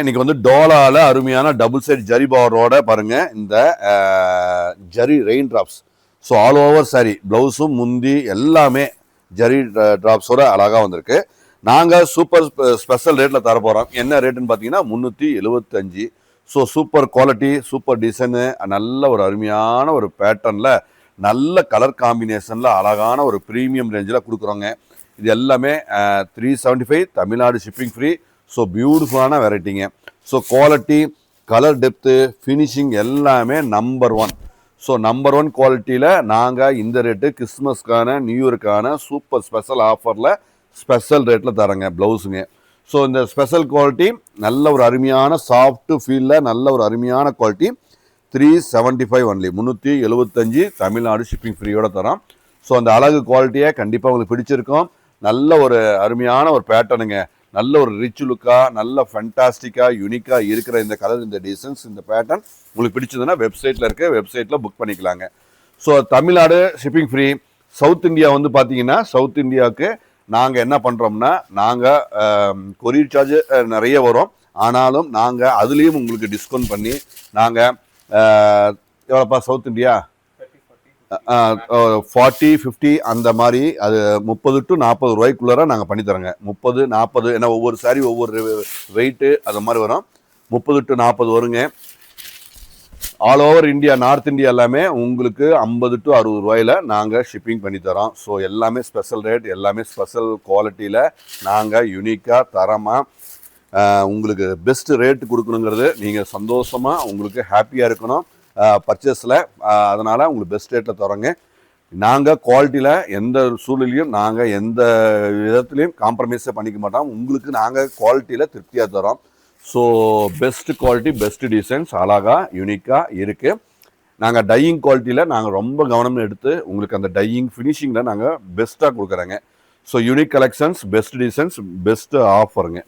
இன்னைக்கு வந்து டோலால அருமையான டபுள் சைட் ஜரி பார்டரோட பாருங்க இந்த zari rain drops. So all over sari பிளவுஸும் முந்தி எல்லாமே ஜரி டிராப்ஸோட அழகாக வந்திருக்கு. நாங்கள் சூப்பர் ஸ்பெஷல் ரேட்டில் தர போகிறோம். என்ன ரேட்டுன்னு பார்த்தீங்கன்னா 375. So super quality, super design, நல்ல ஒரு அருமையான ஒரு பேட்டர்னில், நல்ல கலர் காம்பினேஷனில் அழகான ஒரு ப்ரீமியம் ரேஞ்சில் கொடுக்குறோங்க. இது எல்லாமே 375, தமிழ்நாடு ஷிப்பிங் ஃப்ரீ. ஸோ பியூட்டிஃபுல்லான வெரைட்டிங்க. So quality, colour depth, finishing எல்லாமே நம்பர் 1. ஸோ நம்பர் 1 குவாலிட்டியில் நாங்கள் இந்த ரேட்டு கிறிஸ்மஸ்க்கான நியூ இயருக்கான சூப்பர் ஸ்பெஷல் ஆஃபரில் ஸ்பெஷல் ரேட்டில் தரேங்க ப்ளவுஸுங்க. ஸோ இந்த ஸ்பெஷல் குவாலிட்டி நல்ல ஒரு அருமையான சாஃப்ட் ஃபீலில் நல்ல ஒரு அருமையான குவாலிட்டி 375 ஒன்லி, 375 தமிழ்நாடு ஷிப்பிங் ஃப்ரீயோட தரோம். ஸோ அந்த அழகு குவாலிட்டியை கண்டிப்பாக உங்களுக்கு பிடிச்சிருக்கும். நல்ல ஒரு அருமையான ஒரு பேட்டர்னுங்க, நல்ல ஒரு ரிச் லுக்காக, நல்ல ஃபண்டாஸ்டிக்காக யூனிக்காக இருக்கிற இந்த கலர், இந்த டிசைன்ஸ், இந்த பேட்டர்ன் உங்களுக்கு பிடிச்சதுன்னா வெப்சைட்டில் இருக்க வெப்சைட்டில் புக் பண்ணிக்கலாங்க. So Tamil Nadu shipping free. South India வந்து பார்த்தீங்கன்னா சவுத் இந்தியாவுக்கு நாங்கள் என்ன பண்ணுறோம்னா, நாங்கள் கொரியர் சார்ஜ் நிறைய வரும், ஆனாலும் நாங்கள் அதுலேயும் உங்களுக்கு டிஸ்கவுண்ட் பண்ணி நாங்கள் எவ்வளோப்பா சவுத் இந்தியா 40, 50 அந்த மாதிரி, அது 30 to 40 ரூபாய்க்குள்ளார நாங்கள் பண்ணித்தரோங்க. 30, 40, ஏன்னா ஒவ்வொரு சாரி ஒவ்வொரு வெயிட்டு அது மாதிரி வரும். 30 to 40 வருங்க. All over India, north India எல்லாமே உங்களுக்கு 50 to 60 ரூபாயில் நாங்கள் ஷிப்பிங் பண்ணித்தரோம். ஸோ எல்லாமே ஸ்பெஷல் ரேட், எல்லாமே ஸ்பெஷல் குவாலிட்டியில் நாங்கள் யூனிக்காக தரமாக உங்களுக்கு பெஸ்ட் ரேட்டு கொடுக்கணுங்கிறது, நீங்கள் சந்தோஷமாக உங்களுக்கு ஹாப்பியாக இருக்கணும் பர்ச்சேஸில். அதனால் உங்களுக்கு பெஸ்ட் ரேட்டில் தரோங்க. நாங்கள் குவாலிட்டியில் எந்த சூழ்நிலையும் நாங்கள் எந்த விதத்துலையும் காம்ப்ரமைஸே பண்ணிக்க மாட்டோம். உங்களுக்கு நாங்கள் குவாலிட்டியில் திருப்தியாக தரோம். So best quality, best designs, அழகாக யூனிக்காக இருக்குது. நாங்கள் டையிங் குவாலிட்டியில் நாங்கள் ரொம்ப கவனம் எடுத்து உங்களுக்கு அந்த டையிங் ஃபினிஷிங்கில் நாங்கள் பெஸ்ட்டாக கொடுக்குறோங்க. So unique collections, best designs, best ஆஃபருங்க.